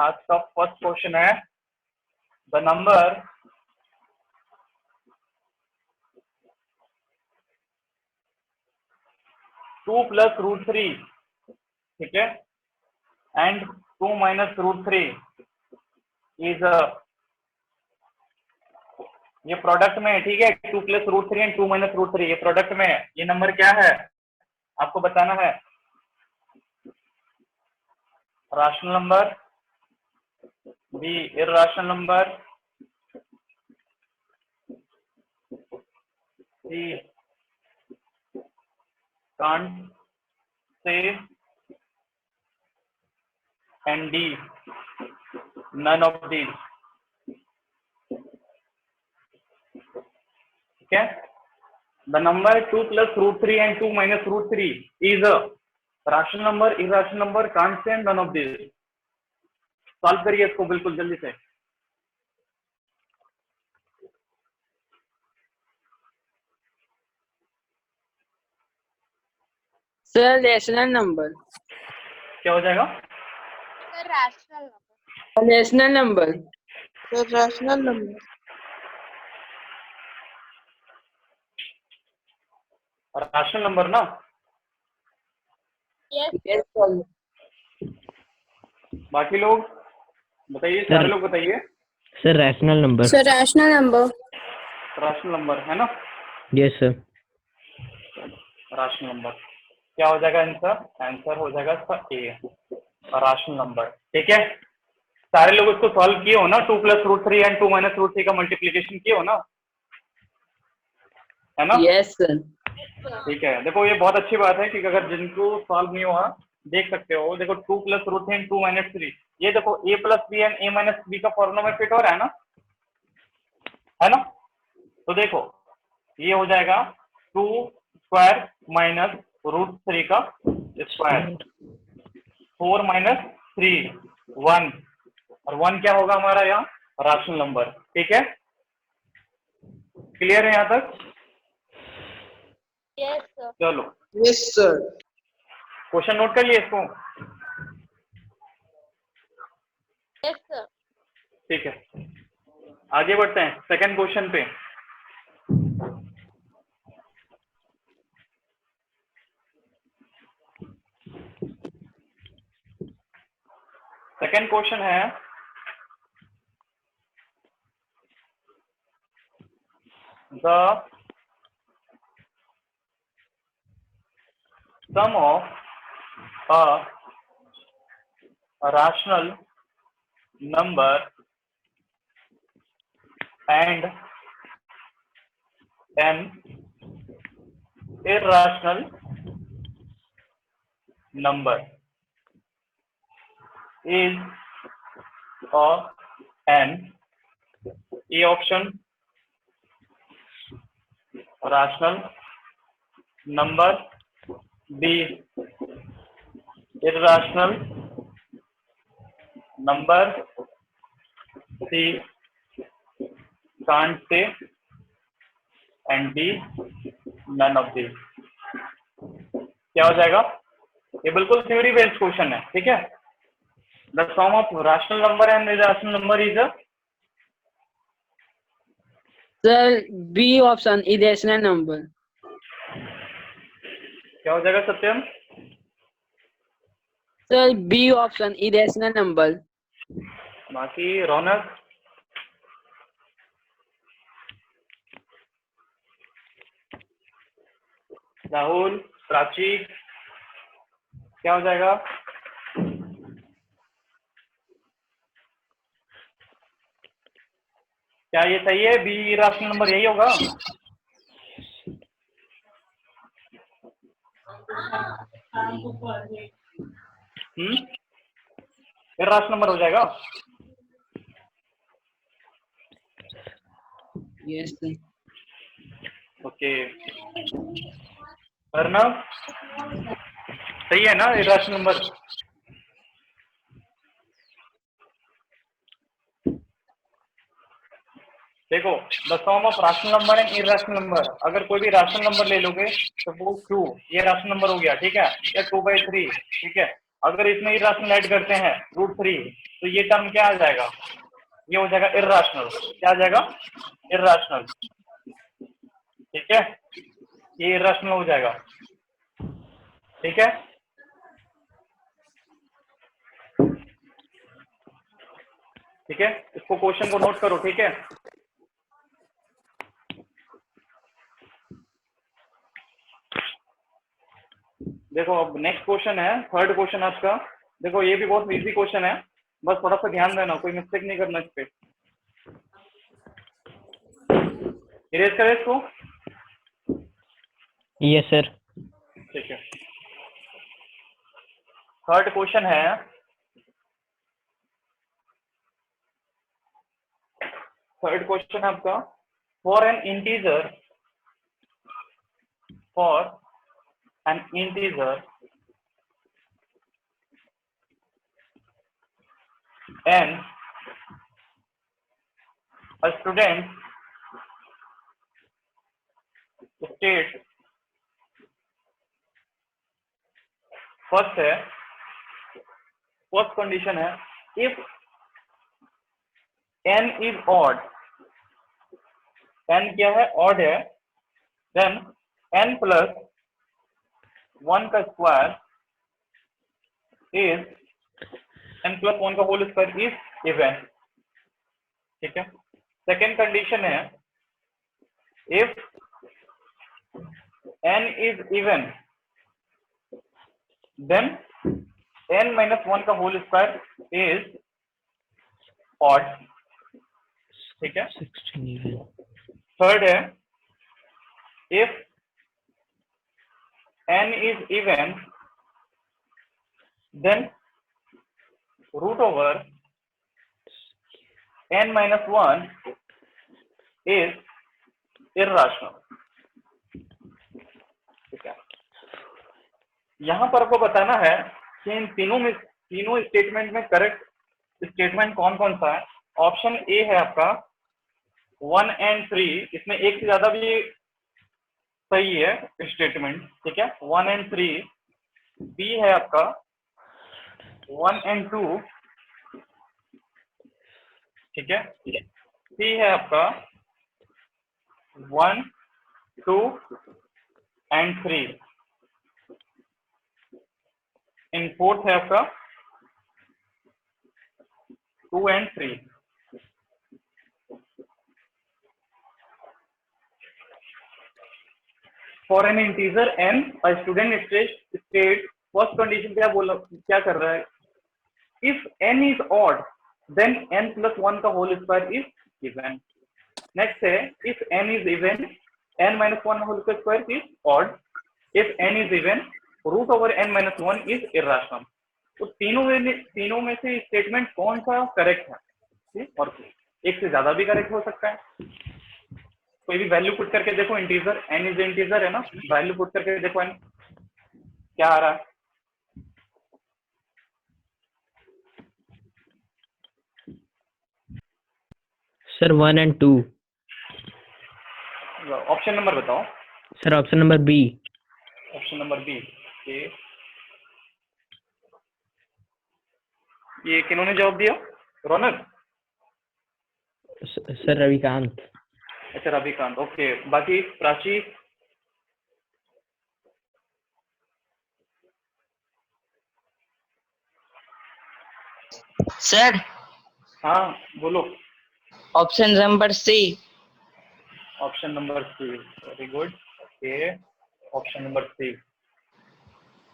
आज का first question है द नंबर 2 + √3, ठीक है, एंड 2 - √3 इज ये प्रोडक्ट में है, ठीक है। 2 + √3 एंड 2 - √3 ये प्रोडक्ट में है। ये नंबर क्या है आपको बताना है। Rational number, B irrational number, C can't say, and D none of these, ठीक है। The number 2 + √3 and 2 - √3 is a rational number, irrational number, can't say, and none of these. Solve करिए इसको बिल्कुल जल्दी से। Sir rational number. क्या हो जाएगा? Sir rational number. Rational number. Sir rational number. Rational number ना? यस बाकी लोग बताइए, सारे लोग बताइए। Sir rational number. Sir rational number. Rational number है ना? Yes sir. राशनल नंबर क्या हो जाएगा आंसर? आंसर हो जाएगा इसका ए, राशनल नंबर, ठीक है। सारे लोग इसको सॉल्व किए हो ना? 2 + √3 एंड 2 - √3 का मल्टीप्लीकेशन किए हो ना, है ना? Yes sir. ठीक है, देखो ये बहुत अच्छी बात है कि अगर जिनको सॉल्व नहीं हुआ देख सकते हो। देखो 2 + √3 एंड 2 - 3, ये देखो a + b and a - b का फॉर्मूला में फिट हो रहा है ना, है ना? तो देखो ये हो जाएगा 2² - √3 का स्क्वायर, 4 - 3 1, और 1 क्या होगा हमारा यहाँ? राशनल नंबर, ठीक है। क्लियर है यहाँ तक? Yes sir. चलो यस सर। क्वेश्चन नोट कर लिए इसको, यस सर। ठीक है। आगे बढ़ते हैं सेकंड क्वेश्चन पे। सेकंड क्वेश्चन है the sum of a rational number and an irrational number is an A option rational number, B irrational number, C can't say, and D none of these। क्या हो जाएगा? ये बिल्कुल theory based question है, ठीक है। The sum of rational number and irrational number is a, sir B option irrational number. क्या हो जाएगा Satyam? Sir B option irrational number. बाकी रौनक, राहुल, प्राची, क्या हो जाएगा? क्या ये सही है? बी राशनल नंबर यही होगा? फिर राशनल नंबर हो जाएगा? Yes sir. ओके, अर्नव सही है ना इर्राशनल नंबर? देखो the sum of rational number and irrational number, अगर कोई भी राशनल नंबर ले लोगे, सपोज 2, ये राशनल नंबर हो गया, ठीक है, या 2/3, ठीक है, अगर इसमें इर्राशनल ऐड करते हैं √3 तो ये टर्म क्या आ जाएगा, ये हो जाएगा इर्राशनल। क्या आ जाएगा, इर्राशनल। ठीक है, ये इर्राशनल हो जाएगा। ठीक है, ठीक है, इसको क्वेश्चन को नोट करो। ठीक है, देखो अब नेक्स्ट क्वेश्चन है, थर्ड क्वेश्चन आज का। देखो ये भी बहुत इजी क्वेश्चन है, बस थोड़ा सा ध्यान देना, कोई मिस्टेक नहीं करना इस पे। इरेज करें इसको। Yes sir. ठीक है, थर्ड क्वेश्चन है, थर्ड क्वेश्चन है आपका, for an integer n, a student state, first है, फर्स्ट कंडीशन है, if n is odd, n क्या है, ऑड है, देन n प्लस 1 का स्क्वायर इज, n प्लस 1 का होल स्क्वायर इज इवन। ठीक है, सेकेंड कंडीशन है, if n is even then n minus 1 का होल स्क्वायर इज ऑड। ठीक है, 16 even. थर्ड है, if n is even then root over n minus 1 is irrational। ठीक है, यहां पर आपको बताना है कि इन तीनों स्टेटमेंट में करेक्ट स्टेटमेंट कौन कौन सा है। ऑप्शन ए है आपका 1 and 3, इसमें एक से ज्यादा भी सही है स्टेटमेंट। ठीक है, 1 and 3। बी है आपका 1 and 2। ठीक है, सी है आपका 1, 2 and 3। इन फोर्थ है आपका 2 and 3। For an integer n, a student state, first condition क्या कर रहा है, if n is odd then n plus 1 का whole square is even. Next है, if n is even n minus 1 whole square is odd. If n is even root over n minus 1 is irrational. तो तीनों में से statement कौन सा correct है? ठीक, और एक से ज्यादा भी करेक्ट हो सकता है। कोई भी वैल्यू पुट करके देखो, इंटीजर n इज इंटीजर है ना, वैल्यू पुट करके देखो n क्या आ रहा है। Sir 1 and 2। ऑप्शन नंबर बताओ। Sir option number B. Option number B. ये किन्होंने जवाब दिया? रौनक? सर रविकांत। अच्छा, रविकांत। ओके, बाकी प्राची? सर हाँ बोलो। Option number C. Option number C, very good. Okay, option number C.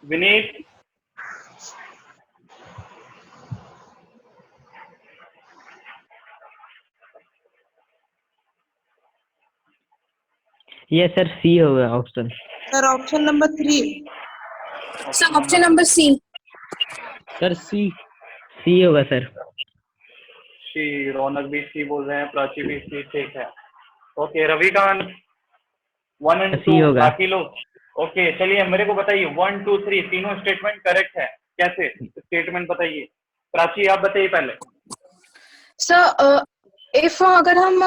Vineet? ये सर सी होगा option. Sir option number 3। Sir option number C. Sir C होगा सर। सी, रौनक भी सी बोल रहे हैं, प्राची भी सी। ठीक है, ओके। रविकांत 1 and 2, सी होगा। बाकी लोग? ओके, चलिए मेरे को बताइए 1, 2, 3 तीनों स्टेटमेंट करेक्ट है, कैसे स्टेटमेंट बताइए। प्राची आप बताइए पहले। सर इफ अगर हम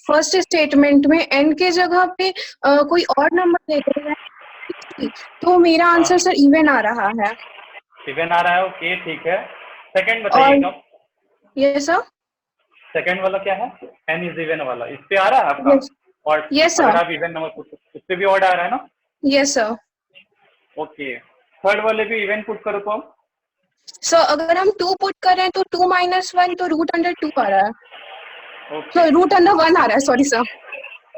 फर्स्ट स्टेटमेंट में n के जगह पे कोई और नंबर दे दे रहे हैं तो मेरा आंसर सर इवन आ रहा है। इवन आ रहा है, ओके ठीक है। सेकंड बताइएगा, यस सर। सेकंड वाला क्या है, n इज इवन वाला, इस पे आ रहा है आपका? Yes. और Yes, sir. अगर आप इवन नंबर पुट, इस पे भी ऑड आ रहा है ना? Yes sir. ओके, थर्ड वाले भी इवन पुट करो तो हम, सर अगर हम 2 पुट कर रहे हैं तो 2 - 1 तो √2 आ रहा है। ओके सर √1 आ रहा है, सॉरी सर।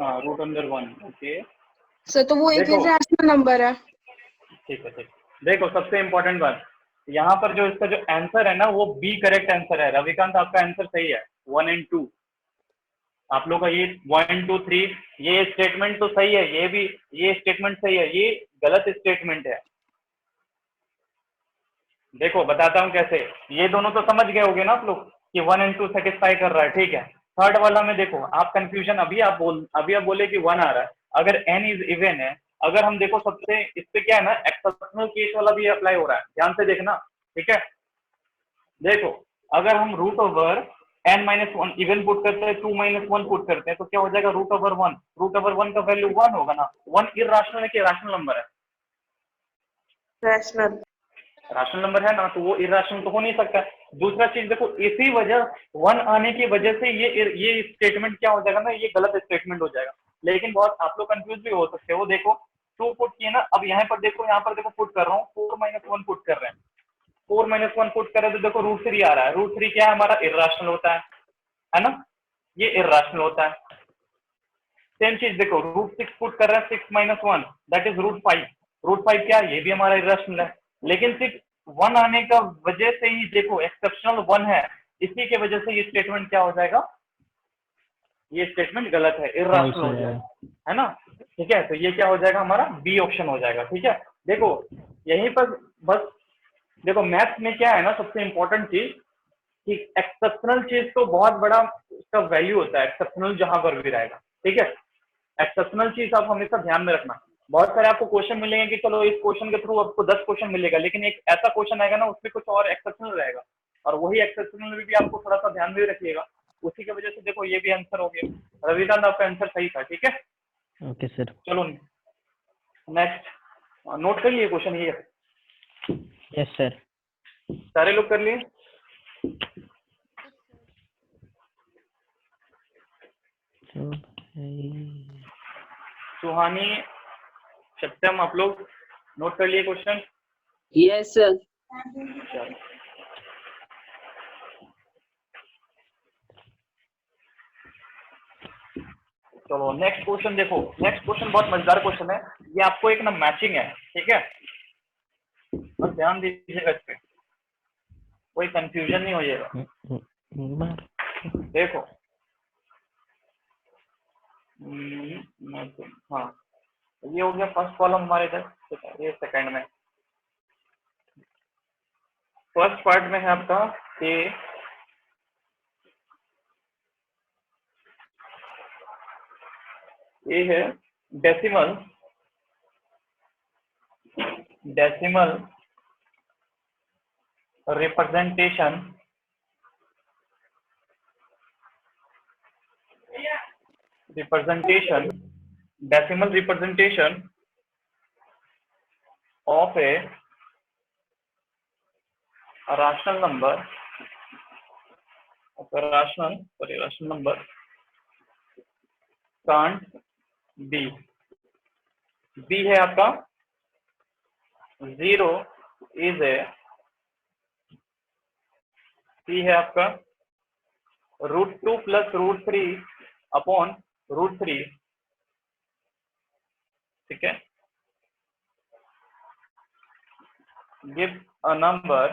हाँ, √1, ओके सर तो वो एक देखो। इरेशनल नंबर है। ठीक है ठीक। देखो सबसे इम्पोर्टेंट बात, यहाँ पर जो इसका जो आंसर है ना वो बी करेक्ट आंसर है। रविकांत आपका आंसर सही है, 1 और 2। आप लोग का ये 1, 2, 3 ये स्टेटमेंट तो सही है, ये भी ये स्टेटमेंट सही है, ये गलत स्टेटमेंट है। देखो बताता हूँ कैसे, ये दोनों तो समझ गए होगे ना आप लोग कि 1 और 2 सेटिस्फाई कर रहा है, ठीक है। थर्ड वाला में देखो आप कंफ्यूजन, अभी आप बोले कि 1 आ रहा है, अगर n इज इवन है, अगर हम देखो सबसे इस पे क्या है ना, एक्सेप्शनल केस वाला भी अप्लाई हो रहा है, ध्यान से देखना, ठीक है। देखो अगर हम n-1 इवन पुट करते हैं, 2 - 1 पुट करते हैं तो क्या हो जाएगा, √1। √1 का वैल्यू 1 होगा ना। 1 इर्राशनल है कि रैशनल नंबर है? रैशनल। राशनल नंबर है ना, तो वो इरेशनल तो हो नहीं सकता। दूसरा चीज देखो, इसी वजह 1 आने की वजह से ये स्टेटमेंट क्या हो जाएगा ना, ये गलत स्टेटमेंट हो जाएगा। लेकिन बहुत आप लोग कंफ्यूज भी हो सकते हो। देखो 2 पुट किए ना, अब यहाँ पर देखो पुट कर रहा हूँ, 4 - 1 पुट कर रहे हैं, 4 - 1 पुट कर रहे हैं तो देखो √3 आ रहा है। √3 क्या है हमारा, इरेशनल होता है ना, ये इरेशनल होता है। सेम चीज देखो √6 पुट कर रहा है, 6 - 1 दैट इज √5। √5 क्या है, ये भी हमारा इरेशनल है। लेकिन सिर्फ 1 आने का वजह से ही देखो एक्सेप्शनल 1 है, इसी के वजह से ये स्टेटमेंट क्या हो जाएगा, ये स्टेटमेंट गलत है, इरेशनल हो जाएगा, है ना। ठीक है, तो ये क्या हो जाएगा हमारा, बी ऑप्शन हो जाएगा। ठीक है, देखो यहीं पर बस देखो मैथ्स में क्या है ना, सबसे इंपॉर्टेंट चीज कि एक्सेप्शनल चीज तो बहुत बड़ा उसका वैल्यू होता है, एक्सेप्शनल जहां पर भी रहेगा। ठीक है, एक्सेप्शनल चीज आप हमेशा ध्यान में रखना। बहुत सारे आपको क्वेश्चन मिलेंगे कि चलो इस क्वेश्चन के थ्रू आपको 10 क्वेश्चन मिलेगा, लेकिन एक ऐसा क्वेश्चन आएगा ना उसमें कुछ और एक्सेप्शनल रहेगा, और वही एक्सेप्शनल में भी आपको थोड़ा सा ध्यान में रखिएगा। उसी की वजह से देखो ये भी आंसर हो गया। रविकांत आपका आंसर सही था। ठीक है, ओके सर। चलो नेक्स्ट, नोट कर लिए क्वेश्चन ये? Yes sir. सारे लोग कर लिए? सुहानी, सत्यम, आप लोग नोट कर लिए क्वेश्चन? Yes, sir. चलो नेक्स्ट क्वेश्चन देखो। नेक्स्ट क्वेश्चन बहुत मजेदार क्वेश्चन है, ये आपको एक ना मैचिंग है। ठीक है, बस ध्यान दीजिएगा इस पे, कोई कंफ्यूजन नहीं हो जाएगा। देखो हाँ, ये हो गया फर्स्ट कॉलम हमारे इधर, ठीक है। ये सेकंड में, फर्स्ट पार्ट में है आपका ये है decimal representation decimal representation of a rational number can't b है आपका 0 is a, c है आपका √2 + √3 अपॉन √3। ठीक है, give a number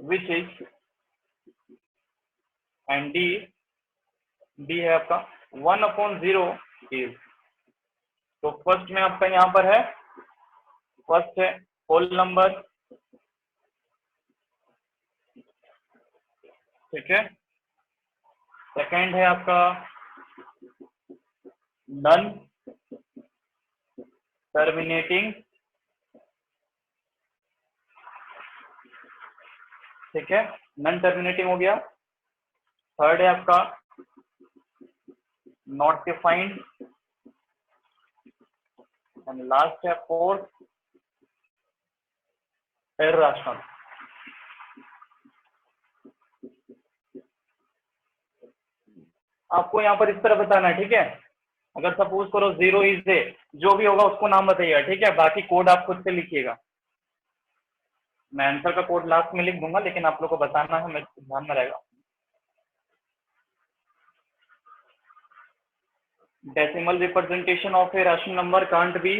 which is, and d है आपका 1/0 is। तो फर्स्ट में आपका यहाँ पर है, फर्स्ट है होल नंबर। ठीक है, सेकंड है आपका नन टर्मिनेटिंग। ठीक है, नन टर्मिनेटिंग हो गया। थर्ड है आपका नॉट डिफाइंड। एंड लास्ट है फोर्थ इररेशनल। आपको यहाँ पर इस तरह बताना है, ठीक है। अगर सपोज करो 0 इज ए, जो भी होगा उसको नाम बताइएगा, ठीक है। बाकी कोड आप खुद से लिखिएगा, मैं आंसर का कोड लास्ट में लिख दूंगा, लेकिन आप लोग को बताना है, मैं ध्यान में रहेगा। Decimal representation of a rational number can't be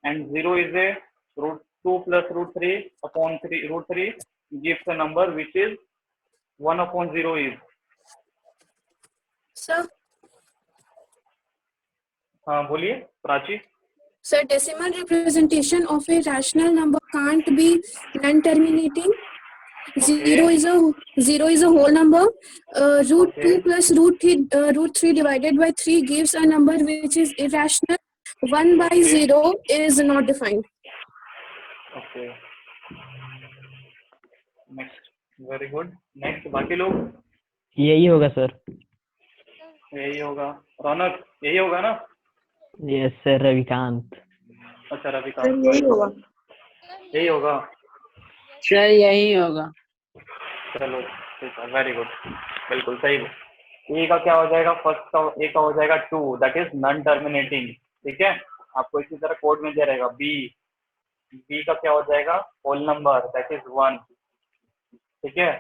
and 0 is a √2 + √3 upon 3 √3 gives a number which is 1/0 is। Sir, हाँ बोलिए Prachi. sir, decimal representation of a rational number can't be non-terminating. Zero is a whole number. √2 + √3 divided by 3 gives a number which is irrational. 1/0 is not defined. Okay next, very good. Next बाकी लोग, यही होगा sir. यही होगा। रौनक यही होगा ना? Yes sir. Ravikant. अच्छा सर रविकांत, यही होगा। यही होगा। सर यही होगा। चलो ठीक है, वेरी गुड, बिल्कुल सही। ए का क्या हो जाएगा? फर्स्ट का ए का हो जाएगा 2, दैट इज नॉन टर्मिनेटिंग, ठीक है। आपको इसी तरह कोड में दिया रहेगा। बी का क्या हो जाएगा? होल नंबर, दैट इज 1, ठीक है।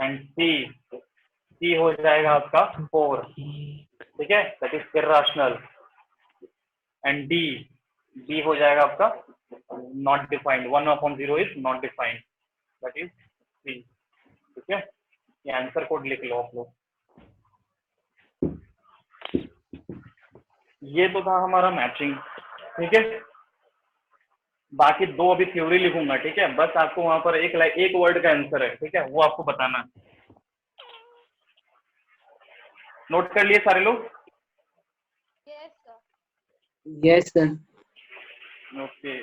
एंड सी हो जाएगा आपका 4, ठीक है, that is irrational. And D हो जाएगा आपका not defined, 1/0 is not defined, that is C, ठीक है। ये आंसर कोड लिख लो आप लोग। ये तो था हमारा मैचिंग, ठीक है। बाकी 2 अभी थ्योरी लिखूंगा, ठीक है। बस आपको वहां पर एक वर्ड का आंसर है, ठीक है, वो आपको बताना है। नोट कर लिए सारे लोग? Yes, sir. Yes sir. Okay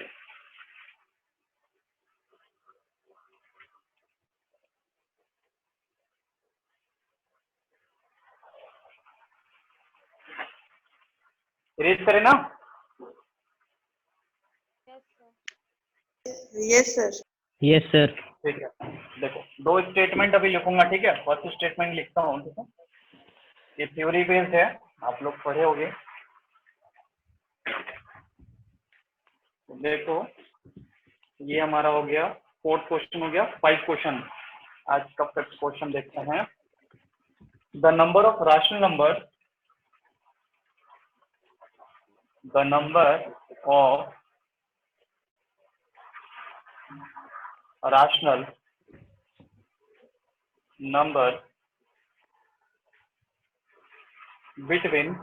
erase करें ना? Yes, sir. Yes sir. Yes sir. ठीक है, देखो 2 स्टेटमेंट अभी लिखूंगा, ठीक है। फर्स्ट स्टेटमेंट लिखता हूँ, ठीक है। ये थ्योरी बेस्ड है, आप लोग पढ़े होंगे। देखो ये हमारा हो गया 4th क्वेश्चन, हो गया 5 क्वेश्चन। आज का 5th क्वेश्चन देखते हैं। The number of rational number, the number of rational number between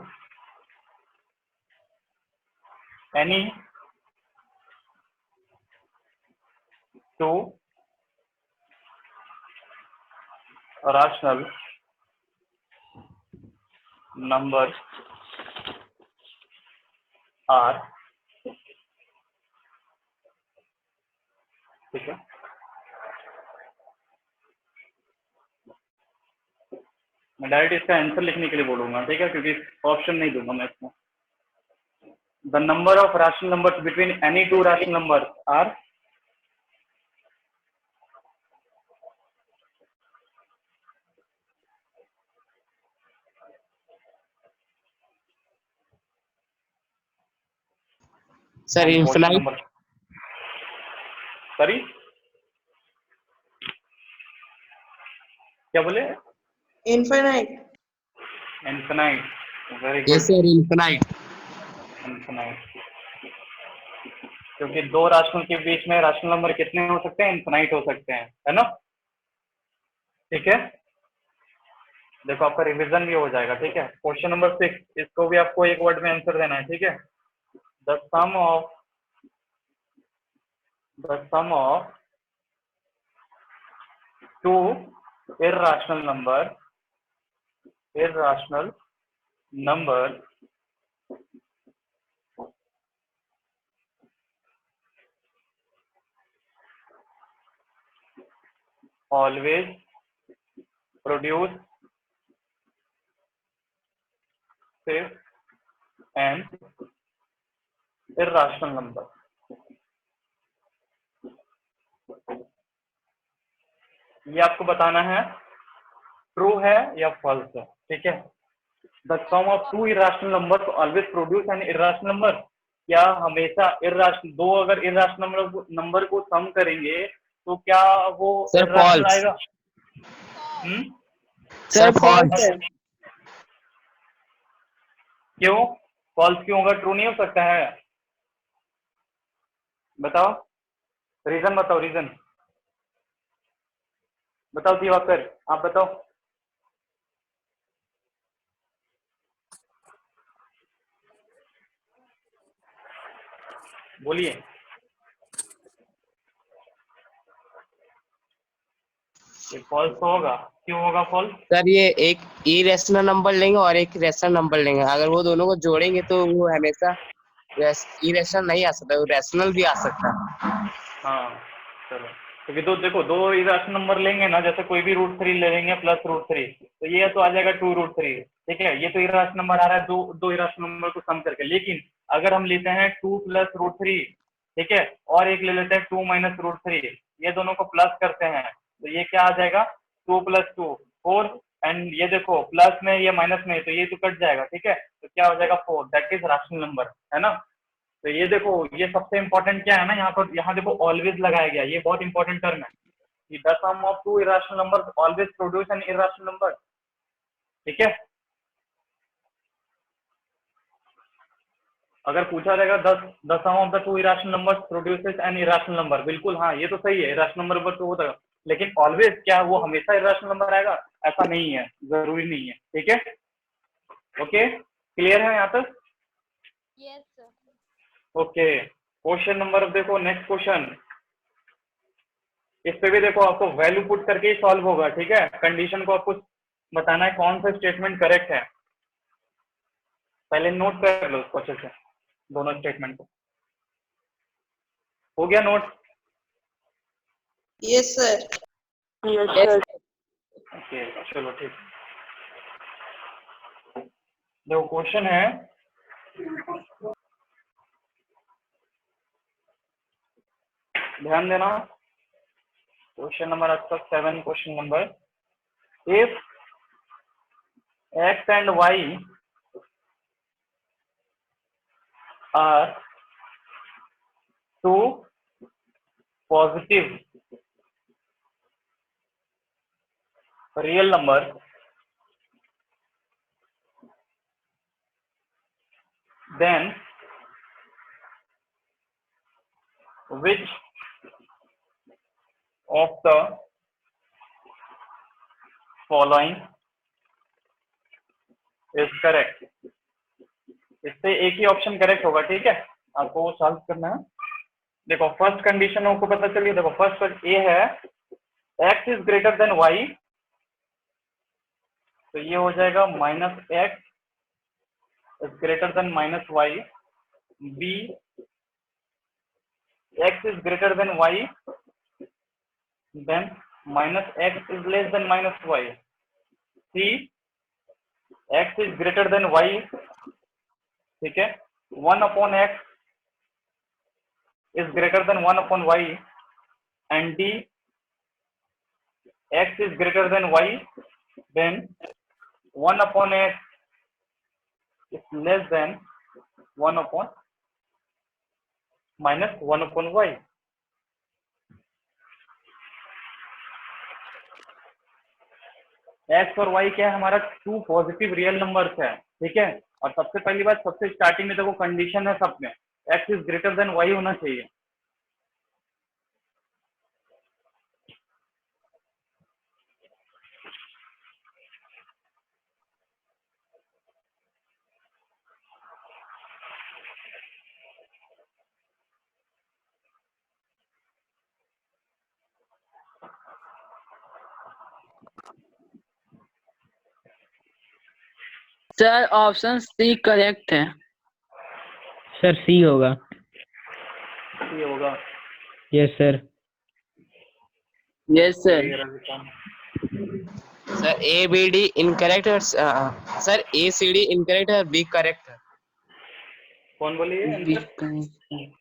any two rational numbers are, ठीक है। मैं डायरेक्ट इसका आंसर लिखने के लिए बोलूंगा, ठीक है, क्योंकि ऑप्शन नहीं दूंगा मैं इसमें। The number of rational numbers between any 2 rational numbers are, Sir, infinite. Number, sorry क्या बोले? Infinite. Infinite, very Yes, good. sir, infinite. Infinite, क्योंकि 2 रैशनल के बीच में रैशनल नंबर कितने हो सकते हैं? इनफिनाइट हो सकते हैं, है ना, ठीक है। देखो आपका रिवीजन भी हो जाएगा, ठीक है। क्वेश्चन नंबर 6, इसको भी आपको एक वर्ड में आंसर देना है, ठीक है। The sum of 2 irrational number always produce an irrational number. ये आपको बताना है ट्रू है या फॉल्स है, ठीक है। The sum of two irrational number always produce an irrational number. क्या हमेशा इर्रेशनल, दो अगर इर्रेशनल नंबर को सम करेंगे तो क्या वो Sir, इर्रेशनल false. आएगा? Sir Sir, false false. है। क्यों फॉल्स क्यों होगा? ट्रू नहीं हो सकता है? बताओ रीजन, बताओ रीजन बताओ दिवाकर, आप बताओ। बोलिए। ये फॉल्स तो होगा, क्यों होगा फॉल्स? सर ये एक इरेशनल नंबर लेंगे और एक रेशनल नंबर लेंगे, अगर वो दोनों को जोड़ेंगे तो वो हमेशा इरेशनल नहीं आ सकता, वो रैशनल भी आ सकता है। हाँ चलो, क्योंकि दो देखो, दो इरेशनल नंबर लेंगे ना, जैसे कोई भी √3 ले लेंगे प्लस √3, तो ये तो आ जाएगा 2√3, ठीक है। ये तो इरेशनल नंबर आ रहा है दो इरेशनल नंबर को सम करके। लेकिन अगर हम लेते हैं 2 + √3, ठीक है, और एक ले लेते हैं 2 - √3, ये दोनों को प्लस करते हैं तो ये क्या आ जाएगा? 2 + 2 4, एंड ये देखो प्लस में ये माइनस में, तो ये तो कट जाएगा, ठीक है। तो क्या हो जाएगा? 4, दैट इज रैशनल नंबर, है ना। तो ये देखो, ये सबसे इंपॉर्टेंट क्या है ना, यहाँ पर, यहाँ देखो ऑलवेज लगाया गया, ये बहुत इंपॉर्टेंट टर्म है कि the sum of two irrational numbers always produce an irrational number, ठीक है। अगर पूछा जाएगा the sum of the two irrational numbers produces an irrational number, बिल्कुल हाँ, ये तो सही है, इरेशनल नंबर तो होता है, लेकिन ऑलवेज क्या वो हमेशा इरेशनल नंबर आएगा? ऐसा नहीं है, जरूरी नहीं है, ठीक है। ओके, क्लियर है यहाँ तक? Yes, sir. Okay, question number देखो, नेक्स्ट क्वेश्चन। इस पे भी देखो आपको वैल्यू पुट करके ही सॉल्व होगा, ठीक है। कंडीशन को आपको बताना है कौन सा स्टेटमेंट करेक्ट है, पहले नोट कर लो उसको अच्छे से, दोनों स्टेटमेंट को। हो गया नोट? Yes, sir. ओके चलो ठीक। देखो क्वेश्चन है, ध्यान देना, क्वेश्चन नंबर आपका 7, question number, if x and y are two positive real numbers, then which of the following is correct? इससे एक ही ऑप्शन करेक्ट होगा, ठीक है, आपको वो सॉल्व करना है। देखो फर्स्ट कंडीशन आपको पता चलिए, देखो फर्स्ट ए है x is greater than y, तो ये हो जाएगा -x is greater than -y। b x is greater than y, then -x is less than -y। c x is greater than y, ठीक है, 1/x is greater than 1/y, and d x is greater than y, then 1/x is less than 1/-1/y। x और y क्या है? हमारा to positive real numbers है, ठीक है। और सबसे पहली बात, सबसे स्टार्टिंग में देखो कंडीशन है सब में x is greater than y होना चाहिए। सर ऑप्शन सी करेक्ट है। सर सी होगा। ये होगा। Yes sir. Yes sir. Sir A B D incorrect है, sir A C D incorrect है, बी करेक्ट है। कौन बोले ये बी आंसर?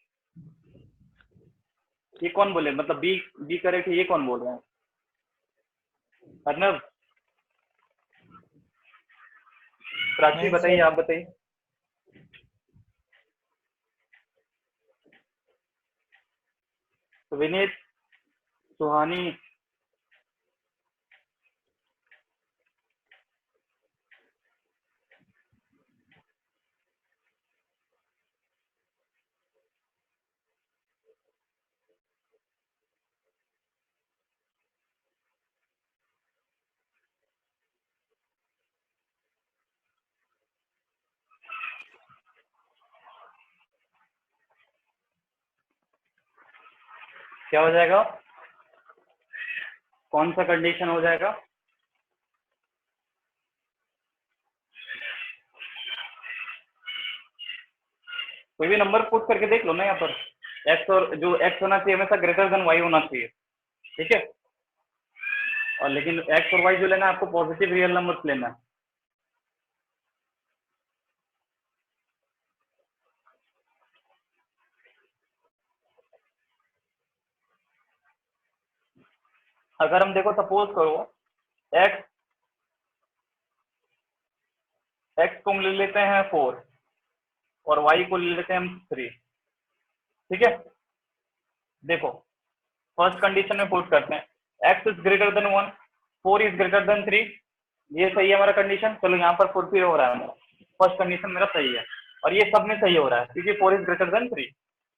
ये कौन बोले, मतलब बी करेक्ट है, ये कौन बोल रहे हैं? अर्नब, प्राची नहीं, बताइए, सर। आप बताइए। तो विनीत, सुहानी, क्या हो जाएगा? कौन सा कंडीशन हो जाएगा? कोई भी नंबर पुट करके देख लो ना यहाँ पर। एक्स, और जो एक्स होना चाहिए हमेशा ग्रेटर देन वाई होना चाहिए, ठीक है। और लेकिन एक्स और वाई जो लेना है आपको पॉजिटिव रियल नंबर लेना है। अगर हम देखो सपोज करो एक्स एक्स को हम ले लेते हैं 4 और वाई को ले लेते हैं हम 3, ठीक है। देखो फर्स्ट कंडीशन में पुट करते हैं x is greater then 1, 4 is greater then 3, ये सही है हमारा कंडीशन। चलो यहाँ पर फुलफिल हो रहा है मेरा, फर्स्ट कंडीशन मेरा सही है और ये सब में सही हो रहा है क्योंकि 4 इज ग्रेटर देन 3,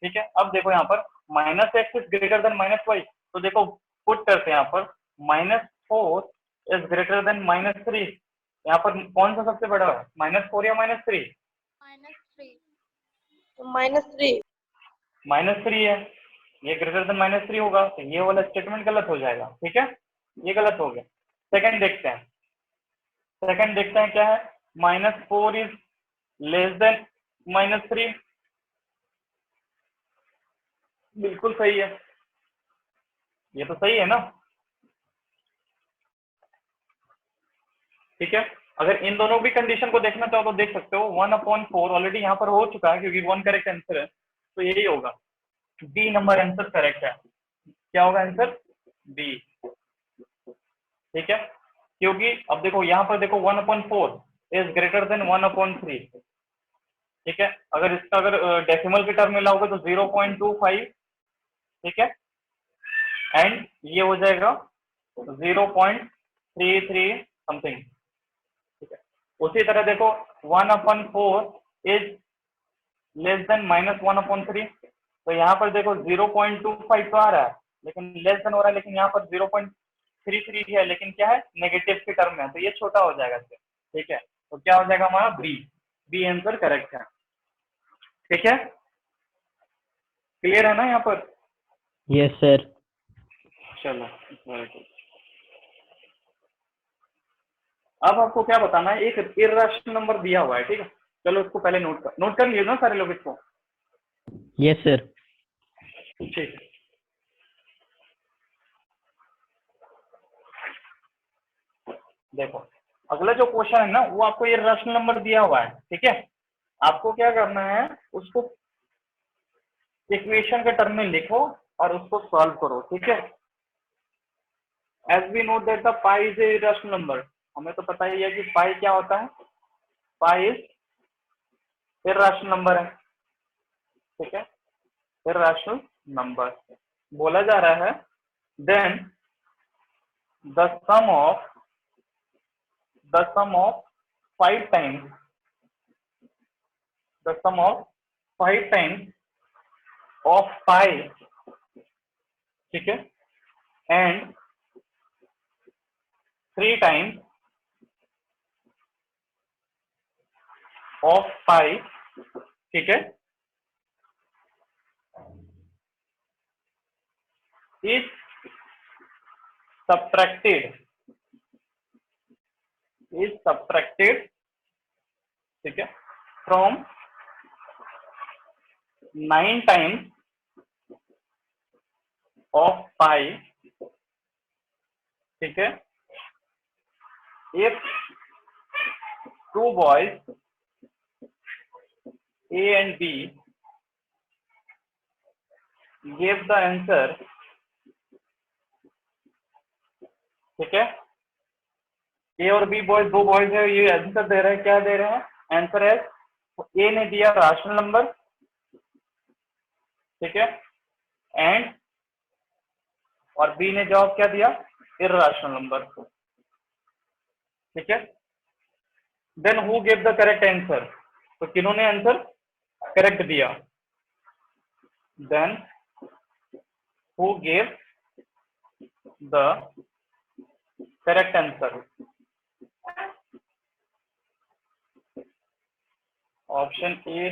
ठीक है। अब देखो यहाँ पर minus X is greater than minus Y, तो देखो पुट करते हैं यहाँ पर -4 इज ग्रेटर देन -3। यहाँ पर कौन सा सबसे बड़ा है, -4 या -3? -3. -3. -3 है, ये ग्रेटर देन -3 होगा, तो ये वाला स्टेटमेंट गलत हो जाएगा, ठीक है, ये गलत हो गया। सेकंड देखते हैं, क्या है, -4 इज लेस देन -3, बिल्कुल सही है, ये तो सही है ना, ठीक है। अगर इन दोनों भी कंडीशन को देखना चाहो तो देख सकते हो, 1/4 ऑलरेडी यहाँ पर हो चुका है क्योंकि 1 करेक्ट आंसर है, तो यही होगा, डी नंबर आंसर करेक्ट है। क्या होगा आंसर? बी, ठीक है। क्योंकि अब देखो यहाँ पर देखो 1/4 इज ग्रेटर देन 1/3, ठीक है। अगर इसका अगर डेसिमल के टर्म में लाओगे तो 0.25, ठीक है, एंड ये हो जाएगा 0.33 समथिंग, ठीक है। उसी तरह देखो 1/4 इज लेस देन -1/3, तो यहाँ पर देखो 0.25 तो आ रहा है लेकिन लेस देन हो रहा है, लेकिन यहाँ पर 0.33 है, लेकिन क्या है, नेगेटिव के टर्म में है, तो ये छोटा हो जाएगा इससे, ठीक है। तो क्या हो जाएगा हमारा? बी आंसर करेक्ट है, ठीक है। क्लियर है ना यहाँ पर? Yes sir. चलो अब आपको क्या बताना है, एक इर्रेशनल नंबर दिया हुआ है, ठीक है। चलो इसको पहले नोट कर लिए ना सारे लोग इसको? Yes sir. ठीक है, देखो अगला जो क्वेश्चन है ना वो आपको इर्रेशनल नंबर दिया हुआ है, ठीक है। आपको क्या करना है, उसको इक्वेशन के टर्म में लिखो और उसको सॉल्व करो, ठीक है। As we note that the pi is a irrational number, हमें तो पता ही है कि पाई क्या होता है, पाई इज इर्रेशनल नंबर है, ठीक है, इर्रेशनल नंबर। बोला जा रहा है then the sum of 5 times, the sum of 5 times of pi, ठीक है, and 3 times of pi, ठीक है, is subtracted, ठीक है, from 9 times of pi, ठीक है, if two boys A and B gave the answer, ठीक है, A और B बॉयज, दो बॉयज है, ये आंसर दे रहे हैं, क्या दे रहे हैं, आंसर है A ने दिया राशनल नंबर, ठीक है, एंड और B ने जवाब क्या दिया, इर्राशनल नंबर, ठीक है। Then who give the correct answer, तो किन्होंने आंसर करेक्ट दिया, then who give the correct answer, option A,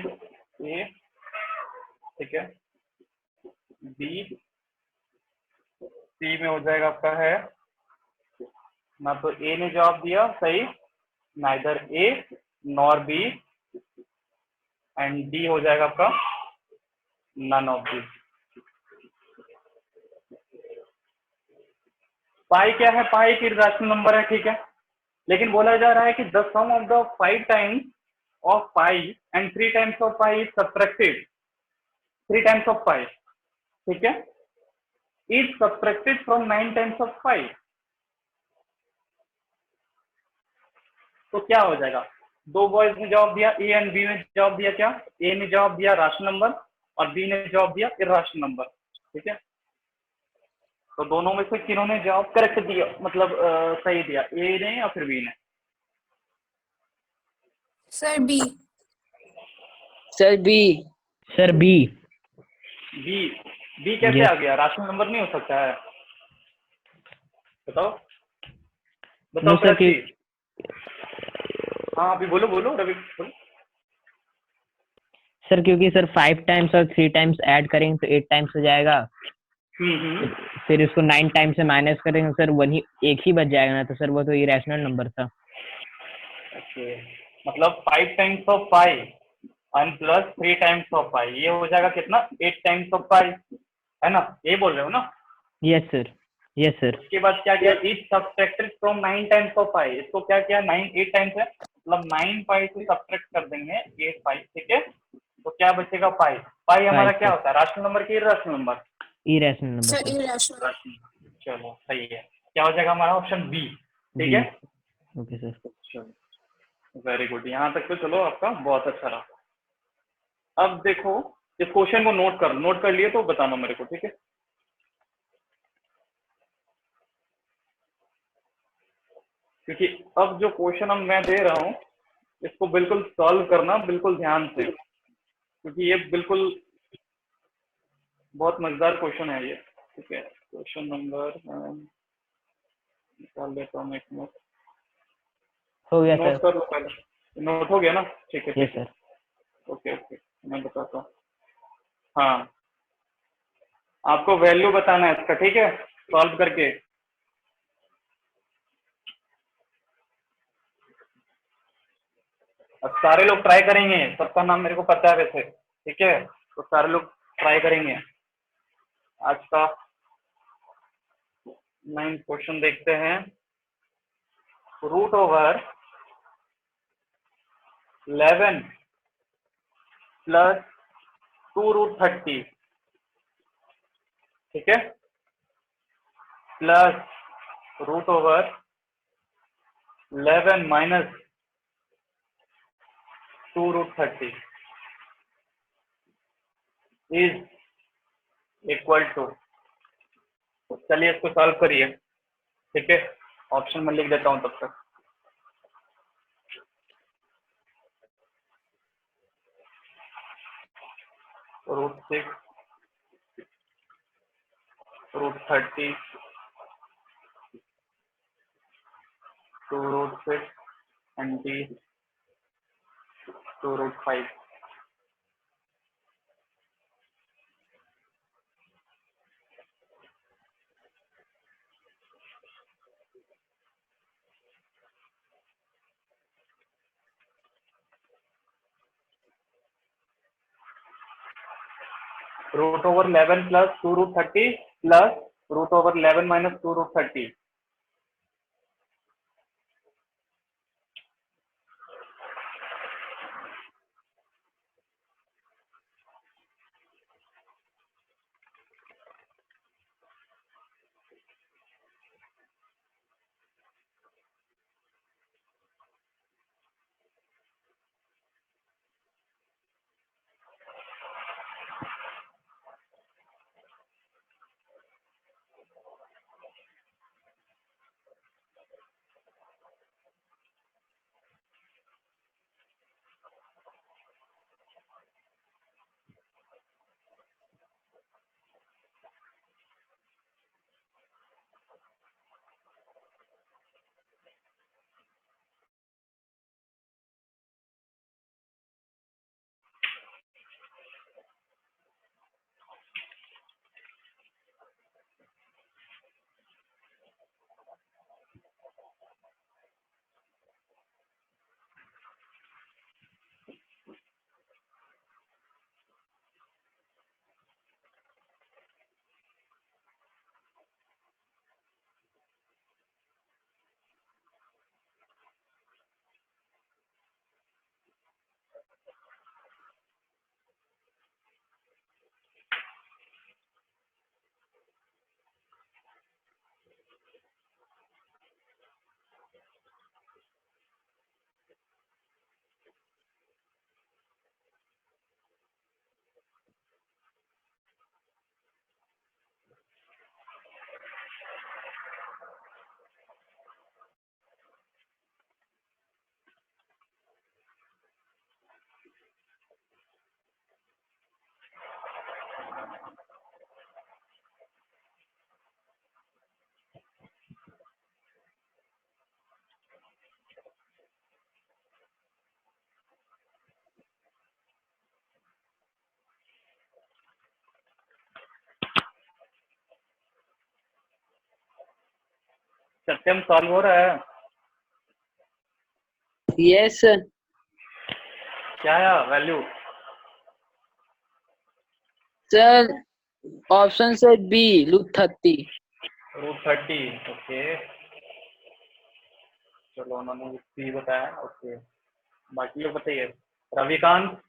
ठीक है, बी, सी में हो जाएगा आपका है ना, तो ए ने जवाब दिया सही, neither A nor be, and D हो जाएगा आपका नन ऑफ दिस। पाई क्या है, पाई एक इर्रेशनल नंबर है, ठीक है, लेकिन बोला जा रहा है कि the sum of the 5 times of pi and 3 times of pi is subtracted, 3 times of pi, ठीक है, is subtracted from 9 times of pi. तो क्या हो जाएगा, दो बॉयज ने जवाब दिया, ए एंड बी ने जवाब दिया क्या, ए ने जवाब दिया राशनल नंबर और बी ने जवाब दिया इर्राशनल नंबर, ठीक है, तो दोनों में से किन्होंने जवाब करेक्ट दिया, मतलब सही दिया, ए ने या फिर बी ने। Sir B. Sir B. Sir B. B कैसे Yes. आ गया, राशनल नंबर नहीं हो सकता है, बताओ No, sir, प्राची। कि- हाँ अभी बोलो रवि बोलो। सर क्योंकि सर 5 टाइम्स और 3 टाइम्स ऐड करेंगे तो 8 टाइम्स हो जाएगा, फिर इसको 9 टाइम्स से माइनस करेंगे सर वही एक ही बच जाएगा ना, तो सर वो तो इरेशनल नंबर था। ओके, मतलब 5 times of pi and plus 3 times of pi, ये हो जाएगा कितना, 8 टाइम्स ऑफ पाई, है ना, ये बोल रहे हो ना। Yes sir, yes sir. उसके बाद क्या किया, is subtracted from 9 times of pi, इसको क्या किया, 8 टाइम्स है, मतलब 9 पाई से सब्ट्रैक्ट कर देंगे 8 पाई, ठीक है, तो क्या बचेगा पाई, पाई हमारा क्या होता है, राशनल नंबर की irrational number, irrational number sir irrational. चलो सही है, क्या हो जाएगा हमारा ऑप्शन बी, ठीक है। Okay sir. चलो वेरी गुड, यहाँ तक तो चलो आपका बहुत अच्छा रहा। अब देखो इस क्वेश्चन को नोट कर लिए तो बताना मेरे को, ठीक है। क्योंकि अब जो क्वेश्चन मैं दे रहा हूँ इसको बिल्कुल सॉल्व करना बिल्कुल ध्यान से, क्योंकि ये बिल्कुल बहुत मजेदार क्वेश्चन है ये, ठीक है। क्वेश्चन नंबर निकाल लेता हूँ, एक नोट हो गया नोट सर। कर लो पहले, नोट हो गया ना, ठीक है यस सर। ओके मैं बताता हूँ। हाँ आपको वैल्यू बताना है इसका, ठीक है, सॉल्व करके। अब सारे लोग ट्राई करेंगे, सबका नाम मेरे को पता है वैसे, ठीक है, तो सारे लोग ट्राई करेंगे। आज का 9 क्वेश्चन देखते हैं। √11 प्लस 2√30, ठीक है, plus √11 minus 2√30 is equal to, चलिए इसको सॉल्व करिए, ठीक है, ऑप्शन में लिख देता हूं तब तक। √6 √30 2√6 and D 2√5। √11 plus 2√30 plus √11 minus 2√30, Satyam solve हो रहा है? Yes, sir. क्या है वैल्यू? Sir, option से B, √30. √30, ओके। चलो उन्होंने सी बताया, ओके। बाकी लोग बताइए। रविकांत,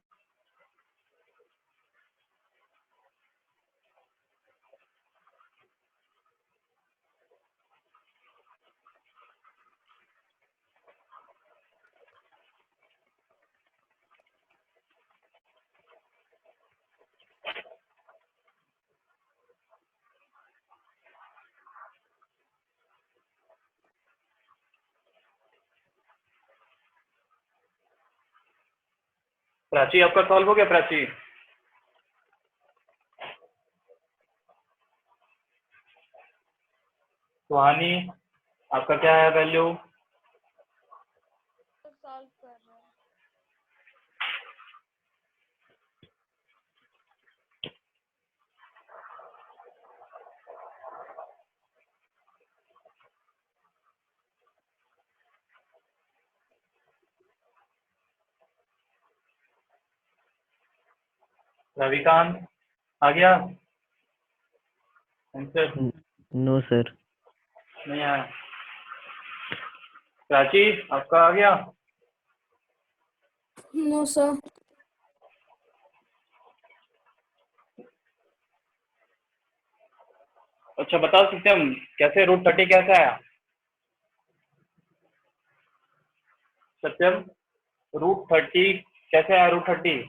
प्राची आपका सॉल्व हो गया? प्राची, सुहानी आपका क्या है वैल्यू? सॉल्व कर रहे हैं। रविकांत आ गया आंसर? No sir. नहीं आया। प्राची आपका आ गया? No, sir. अच्छा बता सकते हम कैसे √30 कैसे आया? सत्यम, √30 कैसे आया? √30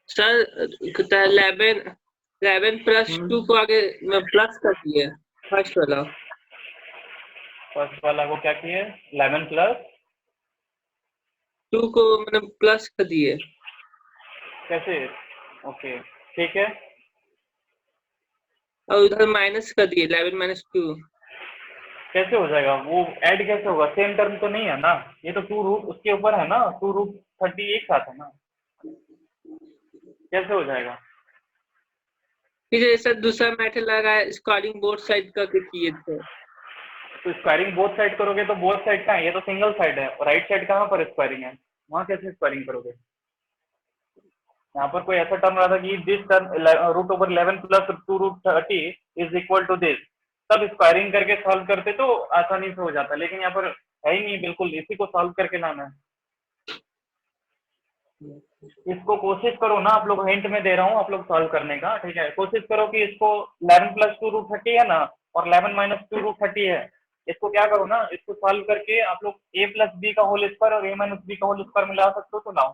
सर 11 प्लस 2 को आगे प्लस कर दिए, फर्स्ट वाला। फर्स्ट वाला को क्या किए? 11 प्लस 2 को मतलब प्लस कर दिए। कैसे? ओके ठीक है। और उधर माइनस कर दिए, 11 - 2। कैसे हो जाएगा वो? ऐड कैसे होगा? सेम टर्म तो नहीं है ना, ये तो 2 रूट उसके ऊपर है ना, 2√30 एक साथ है ना, कैसे हो जाएगा? फिर ऐसा दूसरा मैथड लगा, स्क्वायरिंग बोथ साइड का किए थे। तो स्क्वायरिंग बोथ साइड करोगे तो बोथ साइड का है, ये तो सिंगल साइड है, और राइट साइड कहाँ पर स्क्वायरिंग है? वहां कैसे स्क्वायरिंग करोगे? यहाँ पर कोई ऐसा टर्म रहा था कि this term √11 plus 2√30 is equal to this, तब स्क्वायरिंग करके सॉल्व करते तो आसानी से हो जाता, लेकिन यहाँ पर है ही नहीं, बिल्कुल इसी को सॉल्व करके लाना है। इसको कोशिश करो ना, आप लोग हिंट में दे रहा हूँ, आप लोग सॉल्व करने का, ठीक है? कोशिश करो कि इसको 11 प्लस 2√30 है ना, और 11 माइनस 2√30 है, इसको क्या करो ना, इसको सॉल्व करके आप लोग a प्लस बी का होल स्क्वायर और a माइनस बी का होल स्क्वायर मिला सकते हो, तो लाओ।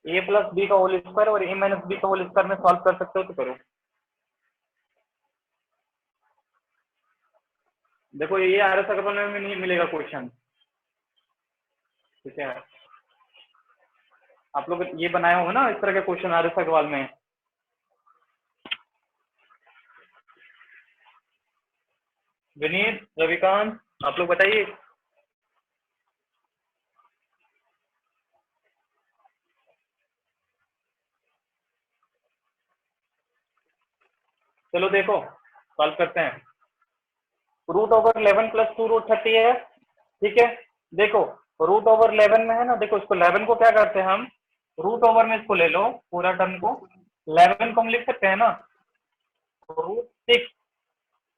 a प्लस बी का होल स्क्वायर और a माइनस बी का होल स्क्वायर में सॉल्व कर सकते हो तो करो। देखो ये आर एस अग्रवाल में नहीं मिलेगा क्वेश्चन, ठीक है? आप लोग ये बनाए होंगे ना इस तरह के क्वेश्चन आर एस अग्रवाल में। विनीत, रविकांत, आप लोग बताइए। चलो देखो सॉल्व करते हैं। √11 प्लस 2√30 है, ठीक है? देखो √11 में है ना, देखो इसको 11 को क्या करते हैं हम, √ओवर में इसको ले लो पूरा टर्म को, 11 को हम लिख सकते हैं ना √6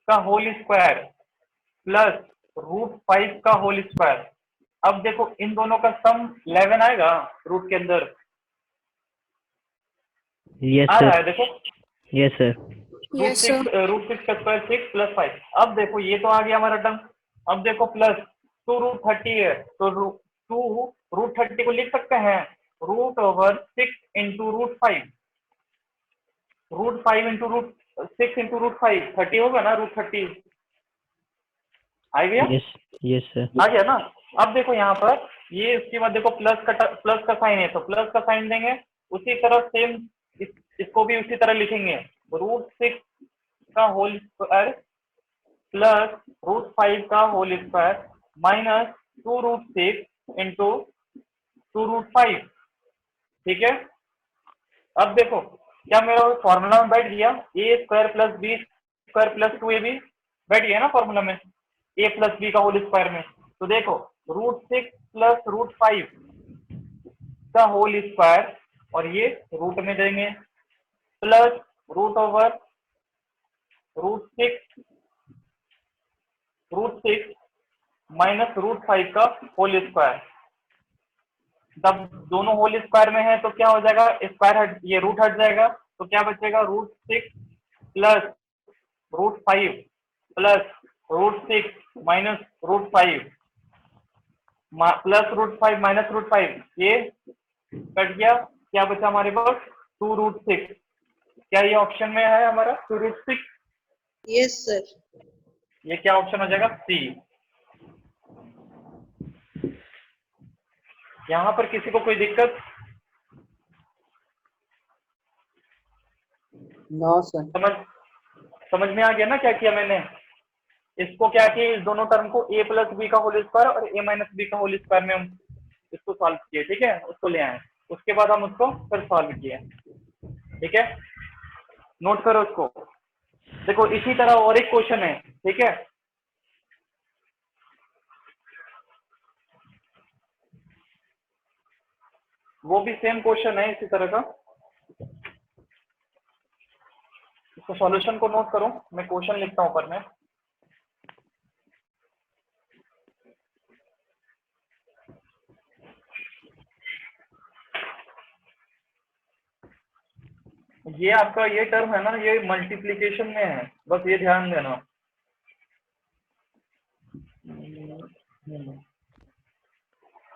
का होल स्क्वायर प्लस √5 का होल स्क्वायर। अब देखो इन दोनों का सम 11 आएगा रूट के अंदर, यस आ रहा है सर। देखो, यस सर। Yes, sir. √6 का स्क्वायर 6 प्लस 5। अब देखो ये तो आ गया हमारा टर्म, अब देखो प्लस 2√30 है, तो 2√30 को लिख सकते हैं √6 इंटू √5, √5 इंटू √6 इंटू √5 30 होगा ना, √30 आ गया? Yes yes sir. आ गया ना? अब देखो यहाँ पर ये, उसके बाद देखो प्लस का साइन है, तो प्लस का साइन देंगे, उसी तरह सेम इसको भी उसी तरह लिखेंगे, √6 का होल स्क्वायर प्लस √5 का होल स्क्वायर माइनस 2√6 इंटू 2√5, ठीक है। अब देखो क्या मेरा फॉर्मूला में बैठ गया, A square plus B square plus 2ab बैठ गया ना फॉर्मूला में, ए प्लस बी का होल स्क्वायर में। तो देखो √6 प्लस √5 का होल स्क्वायर, और ये रूट में देंगे, प्लस रूट ओवर √6 माइनस √5 का होल स्क्वायर। जब दोनों होल स्क्वायर में है तो क्या हो जाएगा, स्क्वायर हट, ये रूट हट जाएगा, तो क्या बचेगा, √6 plus √5 plus √6 minus √5 plus √5 minus √5, ये कट गया, क्या बचा हमारे पास 2√6। क्या ये ऑप्शन में है हमारा 2√6? Yes sir. ये क्या ऑप्शन हो जाएगा, सी। यहाँ पर किसी को कोई दिक्कत? No sir. समझ में आ गया ना क्या किया मैंने? इसको क्या किया, इस दोनों टर्म को a प्लस बी का होल स्क्वायर और a माइनस बी का होल स्क्वायर में हम इसको सॉल्व किए, ठीक है, उसको ले आए, उसके बाद हम उसको फिर सॉल्व किए, ठीक है। नोट करो उसको। देखो इसी तरह और एक क्वेश्चन है, ठीक है, वो भी सेम क्वेश्चन है इसी तरह का। इसको सॉल्यूशन को नोट करो, मैं क्वेश्चन लिखता हूं ऊपर में। ये आपका ये टर्म है ना, ये मल्टीप्लिकेशन में है, बस ये ध्यान देना।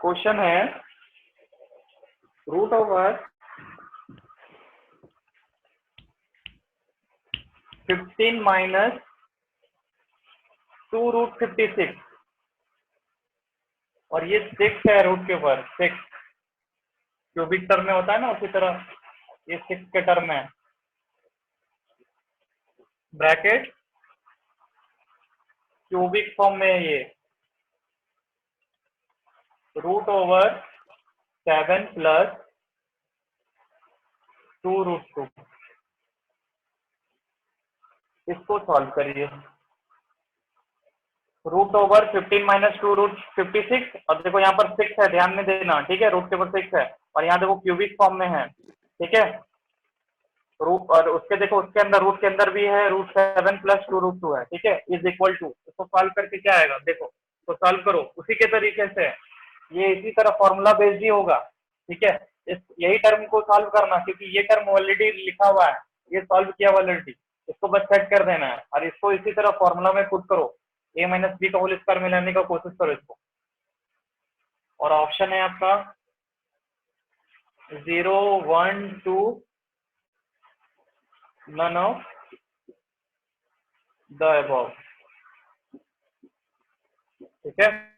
क्वेश्चन है रूट ओवर 15 माइनस 2√56, और ये 6 है रूट के ऊपर 6, क्यूबिक टर्म में होता है ना, उसी तरह ये 6 के टर्म है, ब्रैकेट क्यूबिक फॉर्म में है ये, रूट ओवर 7 प्लस 2√2। इसको सॉल्व करिए। रूट ओवर 15 माइनस 2√56, और देखो यहाँ पर 6 है, ध्यान में देना, ठीक है, रूट के ऊपर 6 है, और यहाँ देखो क्यूबिक फॉर्म में है, ठीक है, रूट, और उसके देखो उसके अंदर रूट के अंदर भी है √7 प्लस 2√2 है, ठीक है, इज इक्वल टू, इसको सॉल्व करके क्या आएगा, देखो तो सॉल्व करो उसी के तरीके से, ये इसी तरह फॉर्मूला बेस्ड ही होगा, ठीक है। यही टर्म को सॉल्व करना, क्योंकि ये टर्म ऑलरेडी लिखा हुआ है, ये सॉल्व किया हुआ ऑलरेडी, इसको बस सेट कर देना है, और इसको इसी तरह फॉर्मूला में पुट करो, a माइनस बी का होल स्क्वायर में लाने का कोशिश करो इसको, और ऑप्शन है आपका 0, 1, 2, none of the above, ठीक है।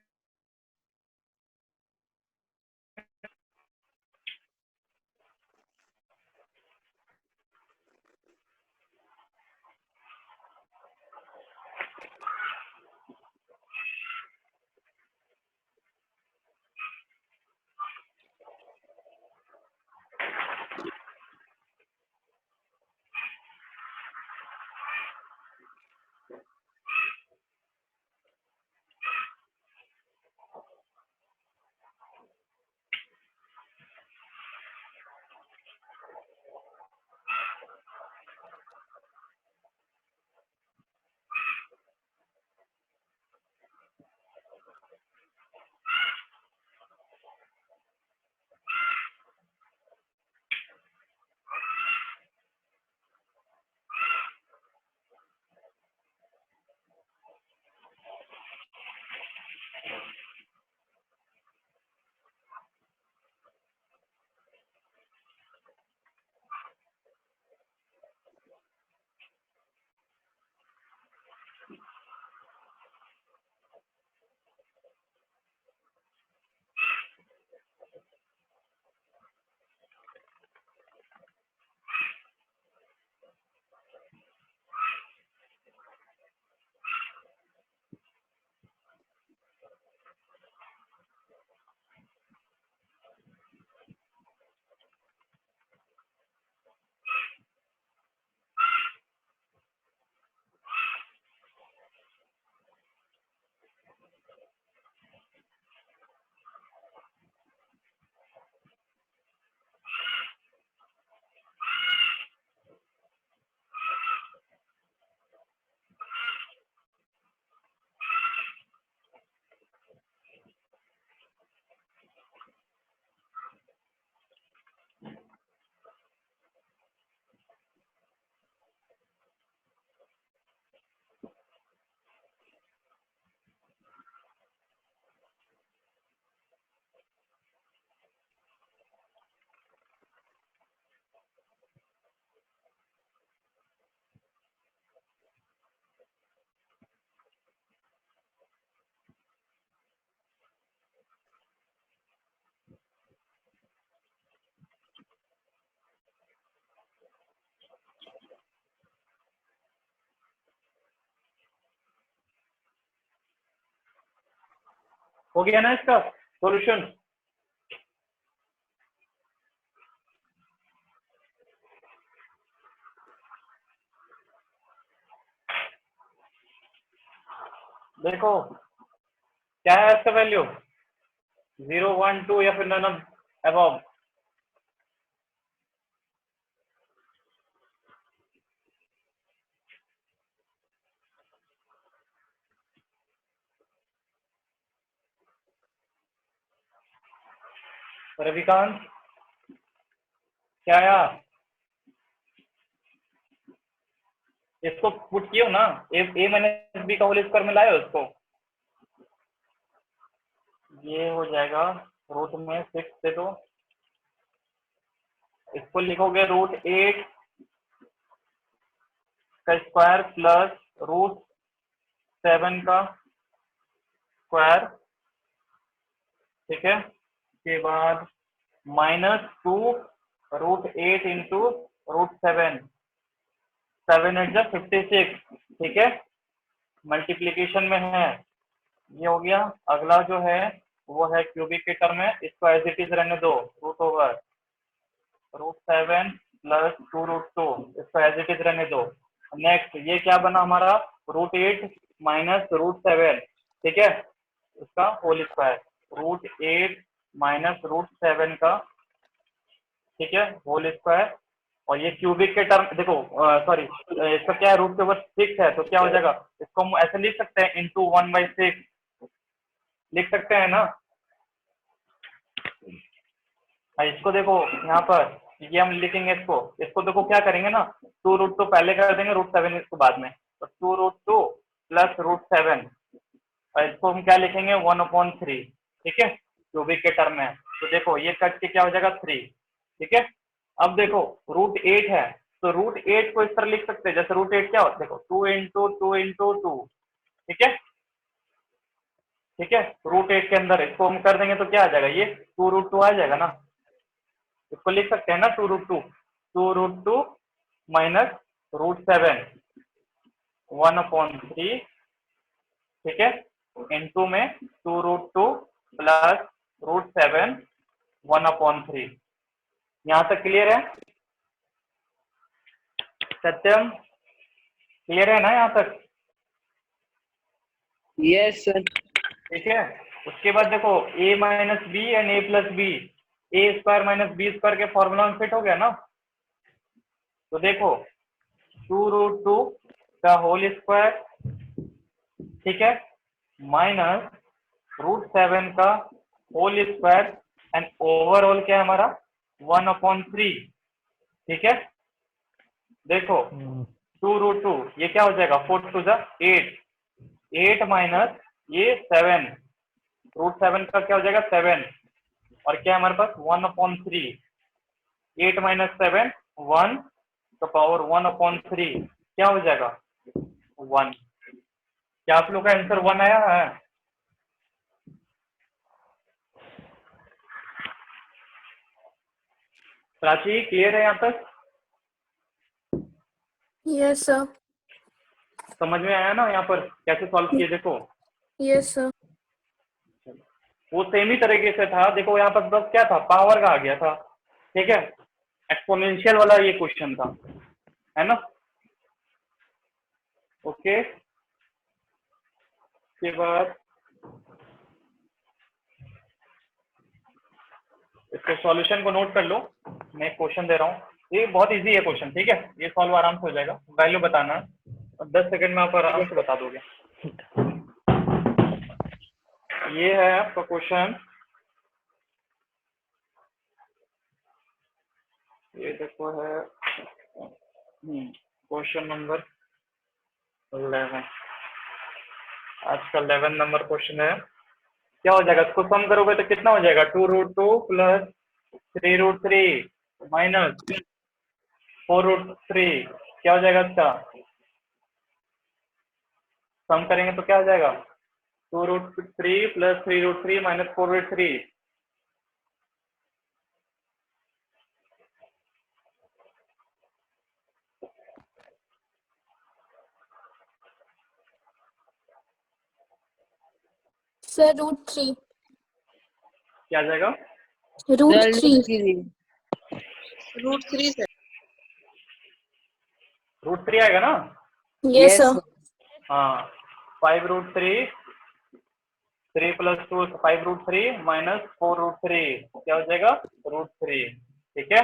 हो गया ना इसका सॉल्यूशन? देखो क्या है इसका वैल्यू, 0 1 2 या फिर नन अबव? रविकांत क्या आया? इसको पुट कियो ना, ए माइनस बी का होल स्क्वायर में लाए हो इसको, ये हो जाएगा रूट में 6 से, तो इसको लिखोगे √8 का स्क्वायर प्लस √7 का स्क्वायर, ठीक है। उसके बाद -2 √8 इंटू √7, 7 8 56, ठीक है, मल्टीप्लीकेशन में है, ये हो गया। अगला जो है वो है क्यूबिक के टर्म में, इसको एज इट इज रहने दो, √7 प्लस 2√2, इसको एज इट इज रहने दो। नेक्स्ट ये क्या बना हमारा, √8 माइनस √7, ठीक है, उसका होल स्क्वायर, √8 माइनस √7 का, ठीक है, होल स्क्वायर। और ये क्यूबिक के टर्म देखो, सॉरी इसका क्या है, रूट के ऊपर 6 है, तो क्या हो जाएगा, इसको हम ऐसे लिख सकते हैं इंटू 1/6 लिख सकते हैं ना। इसको देखो यहाँ पर, ये हम लिखेंगे इसको देखो क्या करेंगे ना, 2√2 पहले कर देंगे, √7 इसको बाद में, तो 2√2 प्लस √7, और इसको हम क्या लिखेंगे 1/3, ठीक है, क्यूबिक के टर्म में। तो देखो ये कट के क्या हो जाएगा 3, ठीक है। अब देखो √8 है, तो √8 को इस तरह लिख सकते हैं, जैसे √8 क्या होता है, देखो 2 इंटू 2 इंटू 2, ठीक है, ठीक है। √8 के अंदर इसको हम कर देंगे तो क्या आ जाएगा, ये 2√2 आ जाएगा ना, इसको लिख सकते हैं ना 2√2 माइनस √7 1/3, ठीक है, इंटू में 2√2 प्लस √7 1/3। यहाँ तक क्लियर है सत्यम? क्लियर है ना यहाँ तक? Yes sir. ठीक है। उसके बाद देखो a minus B and a plus B, A square minus B square के फॉर्मूला में फिट हो गया ना। तो देखो 2√2 का होल स्क्वायर, ठीक है, माइनस √7 का होल स्क्वायर, एंड ओवरऑल क्या है हमारा 1/3, ठीक है। देखो 2√2 ये क्या हो जाएगा, 4 2 8, 8 माइनस ये 7, √7 का क्या हो जाएगा 7, और क्या है हमारे पास 1/3, 8 माइनस 7 1 का पावर 1/3 क्या हो जाएगा 1। क्या आप लोग का आंसर 1 आया है? प्राची क्लियर है यहाँ तक? Yes sir. समझ में आया ना यहाँ पर कैसे सॉल्व किए? देखो यस सर। वो सेम ही तरीके से था, देखो यहाँ पर बस क्या था, पावर का आ गया था, ठीक है, एक्सपोनेंशियल वाला ये क्वेश्चन था, है ना। ओके, उसके बाद इसके सॉल्यूशन को नोट कर लो, मैं क्वेश्चन दे रहा हूँ, ये बहुत इजी है क्वेश्चन, ठीक है, ये सॉल्व आराम से हो जाएगा, वैल्यू बताना है, 10 सेकंड में आप आराम से बता दोगे। ये है आपका क्वेश्चन, ये देखो है क्वेश्चन नंबर 11, आज का 11 नंबर क्वेश्चन है। क्या हो जाएगा, इसको सम करोगे तो कितना हो जाएगा, 2√2 प्लस 3√3 माइनस 4√3, क्या हो जाएगा इसका, सम करेंगे तो क्या हो जाएगा 2√3 प्लस 3√3 माइनस 4√3। सर √3। क्या आ जाएगा? Root sir three. √3 सर। √3 आएगा ना? Yes yes sir. हाँ, 5√3 3 + 2 5√3 माइनस 4√3 क्या हो जाएगा? √3। ठीक है,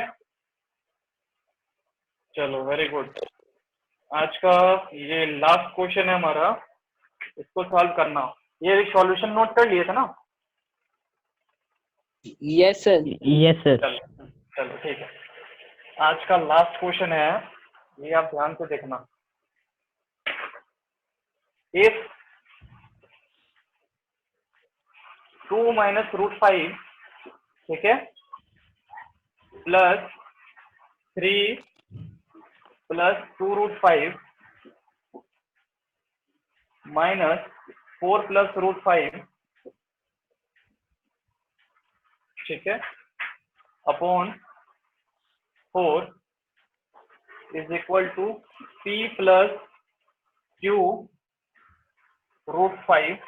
चलो वेरी गुड। आज का ये लास्ट क्वेश्चन है हमारा, इसको सॉल्व करना। ये सॉल्यूशन नोट कर लिए थे ना? Yes sir. Yes sir. चलो चलो ठीक है। आज का लास्ट क्वेश्चन है, ये आप ध्यान से देखना। इफ 2 - √5, ठीक है, प्लस 3 + 2√5 माइनस 4 + √5, ठीक है, upon 4 is equal to P + Q √5,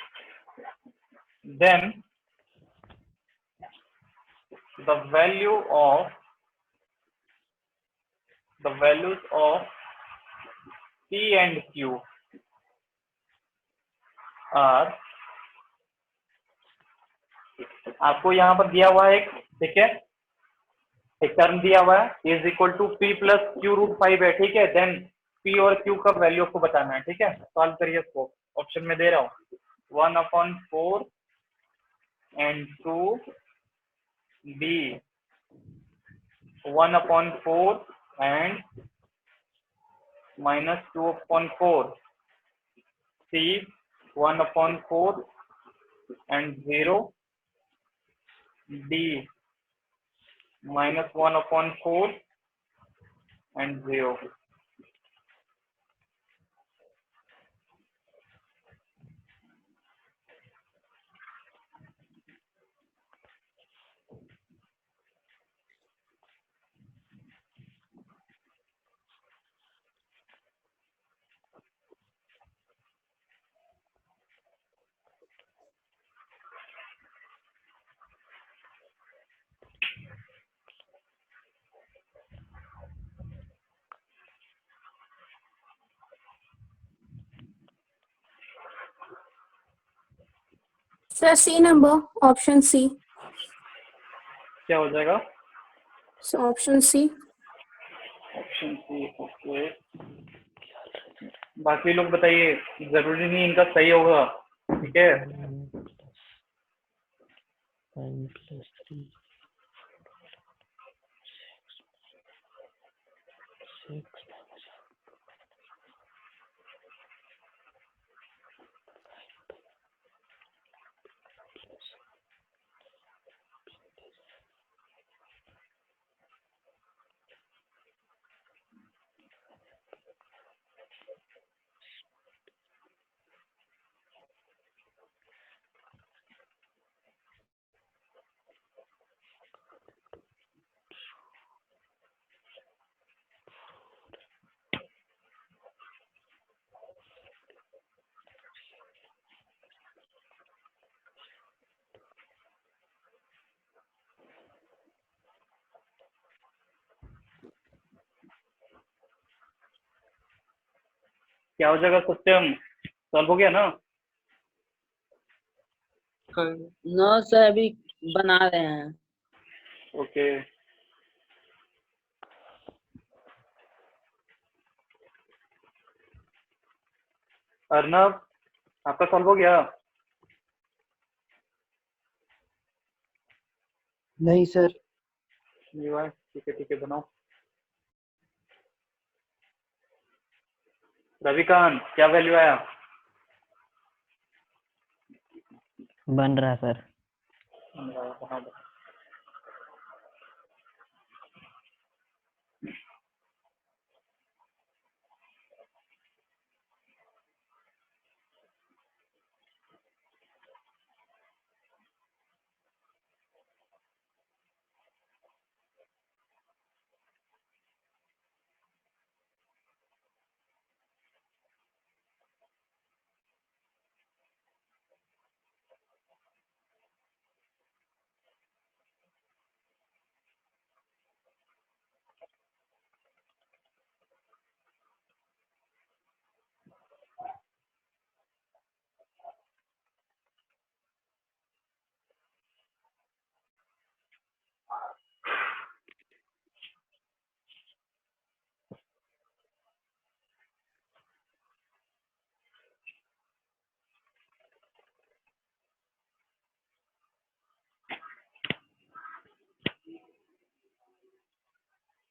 then the values of P and Q are, आपको यहाँ पर दिया हुआ है एक, ठीक है, एक टर्म दिया हुआ है is equal to P + Q √5 है, ठीक है। देन P और Q का वैल्यू आपको बताना है, ठीक है। सॉल्व करिए इसको, ऑप्शन में दे रहा हूँ 1/4 and 2 B 1/4 and -2/4 C 1/4 and 0 D -1/4 and 0। Sir C number, option C. क्या हो जाएगा? So option C. Option C, okay. बाकी लोग बताइए, जरूरी नहीं इनका सही होगा, ठीक है। 1 + 3 6 क्या हो जाएगा सत्यम? सॉल्व हो गया ना? नो सर, अभी बना रहे हैं। ओके, अर्नब आपका सॉल्व हो गया? नहीं सर। ठीक है बनाओ। रविकांत क्या वैल्यू आया? बन रहा सर। बना दो।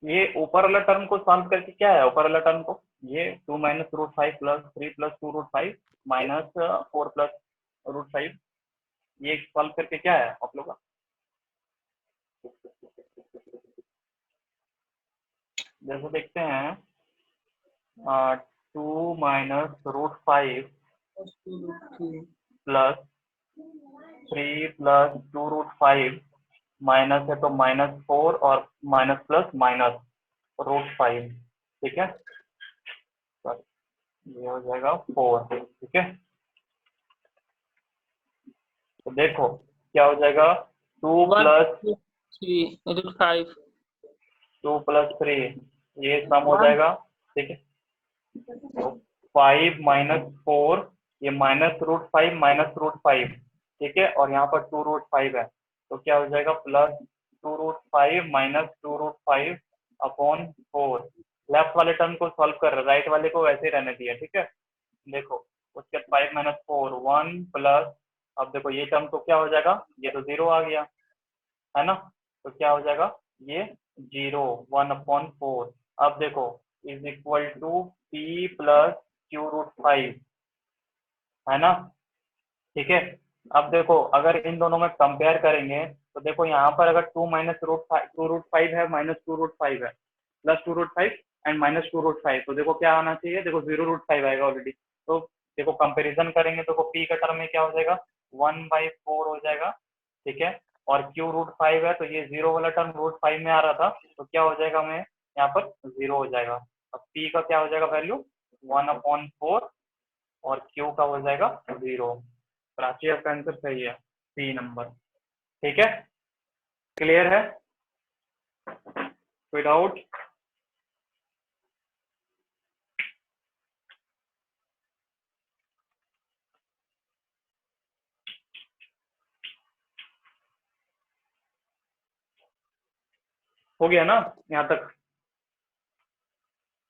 ये ऊपर वाला टर्म को सॉल्व करके क्या है, ऊपर वाला टर्म को ये 2 minus root 5 plus 3 plus 2 root 5 minus 4 plus root 5, ये सॉल्व करके क्या है आप लोग का? जैसे देखते हैं 2 minus root 5 plus 3 plus 2 root 5 minus है तो माइनस 4 और माइनस प्लस माइनस रूट 5, ठीक है, ये हो जाएगा 4, ठीक है। तो देखो क्या हो जाएगा 2 प्लस 5 2 प्लस 3, ये सम हो जाएगा, ठीक है। तो 5 माइनस 4, ये माइनस रूट 5 माइनस रूट 5, ठीक है, और यहाँ पर 2 रूट 5 है, तो क्या हो जाएगा plus 2 root 5 minus 2 root 5 upon 4। Left वाले टर्म को सॉल्व कर रहे, राइट वाले को वैसे ही रहने दिया, ठीक है। देखो उसके 5 माइनस 4 1 प्लस, अब देखो ये टर्म तो क्या हो जाएगा, ये तो 0 आ गया है ना, तो क्या हो जाएगा ये 0 1 अपॉन 4। अब देखो is equal to p plus Q root 5, है ना, ठीक है। अब देखो अगर इन दोनों में कंपेयर करेंगे तो देखो यहाँ पर अगर 2 माइनस रूट 5 है माइनस 2 रूट 5 है plus 2 root 5 and minus 2 root 5, तो देखो क्या आना चाहिए, देखो 0 रूट 5 आएगा ऑलरेडी। तो देखो कंपैरिजन करेंगे तो p का टर्म में क्या हो जाएगा 1/4 हो जाएगा, ठीक है, और q रूट 5 है तो ये 0 वाला टर्म रूट 5 में आ रहा था, तो क्या हो जाएगा हमें यहाँ पर 0 हो जाएगा। अब p का क्या हो जाएगा वैल्यू 1/4 और q का हो जाएगा 0। प्राची आपका आंसर सही है, सी नंबर, ठीक है। क्लियर है, कोई डाउट? हो गया ना यहाँ तक?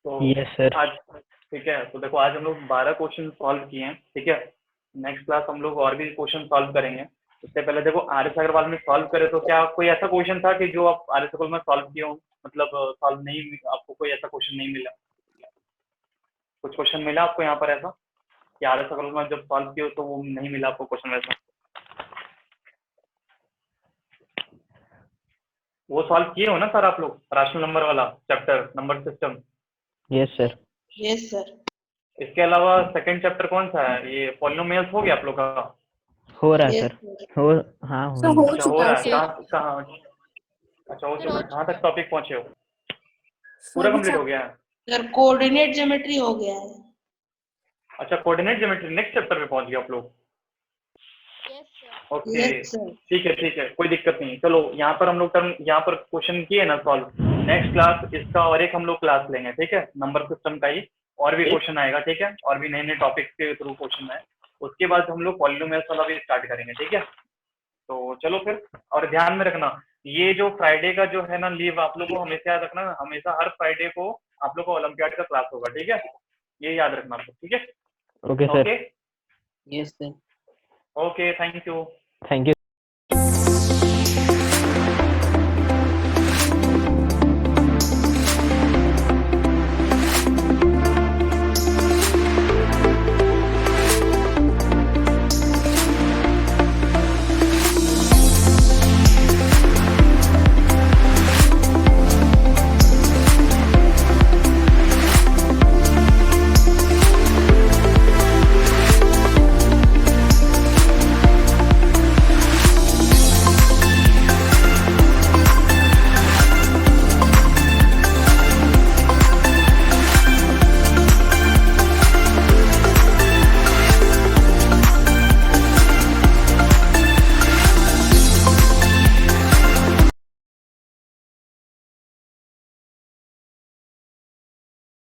तो यस सर। आज ठीक है, तो देखो आज हम लोग 12 क्वेश्चन सॉल्व किए हैं, ठीक है। नेक्स्ट क्लास हम लोग और भी क्वेश्चन सॉल्व करेंगे। उससे पहले देखो आर एस अग्रवाल में सॉल्व करे तो क्या कोई ऐसा क्वेश्चन था कि जो आप आर एस अग्रवाल में सॉल्व किए हो, मतलब सॉल्व नहीं, आपको कोई ऐसा क्वेश्चन नहीं मिला? कुछ क्वेश्चन मिला आपको यहाँ पर ऐसा कि आर एस अग्रवाल में जब सॉल्व किए हो तो वो नहीं मिला आपको क्वेश्चन वैसा? वो सॉल्व किए हो ना सर आप लोग, राशनल नंबर वाला chapter, number system? Yes sir. Yes sir. इसके अलावा सेकंड चैप्टर कौन सा है, ये पॉलिनोमियल्स हो गया आप लोग का? हो रहा है यस सर। हो हाँ हो सर रही हो है। अच्छा हो चुका रहा है है, सर। कहाँ? अच्छा हो चुका है, कहाँ तक टॉपिक पहुंचे हो? पूरा सभी कंप्लीट हो गया है? सर कोऑर्डिनेट ज्योमेट्री हो गया है। अच्छा कोऑर्डिनेट ज्योमेट्री नेक्स्ट चैप्टर पे पहुंच गया आप लोग? Yes, sir. Okay yes sir. ठीक है, कोई दिक्कत नहीं। चलो यहाँ पर हम लोग टर्म यहाँ पर क्वेश्चन किए ना सॉल्व, नेक्स्ट क्लास इसका और एक हम लोग क्लास लेंगे, ठीक है, नंबर सिस्टम का ही और भी क्वेश्चन आएगा, ठीक है, और भी नए नए टॉपिक्स के थ्रू क्वेश्चन है। उसके बाद हम लोग पॉलिनोमियल्स वाला भी स्टार्ट करेंगे, ठीक है। तो चलो फिर, और ध्यान में रखना ये जो फ्राइडे का जो है ना लीव, आप लोग को हमेशा याद रखना, हमेशा हर फ्राइडे को आप लोग को ओलंपियाड का क्लास होगा, ठीक है, ये याद रखना आप लोग, ठीक है। Okay sir. Okay yes sir. Okay, thank you. Thank you.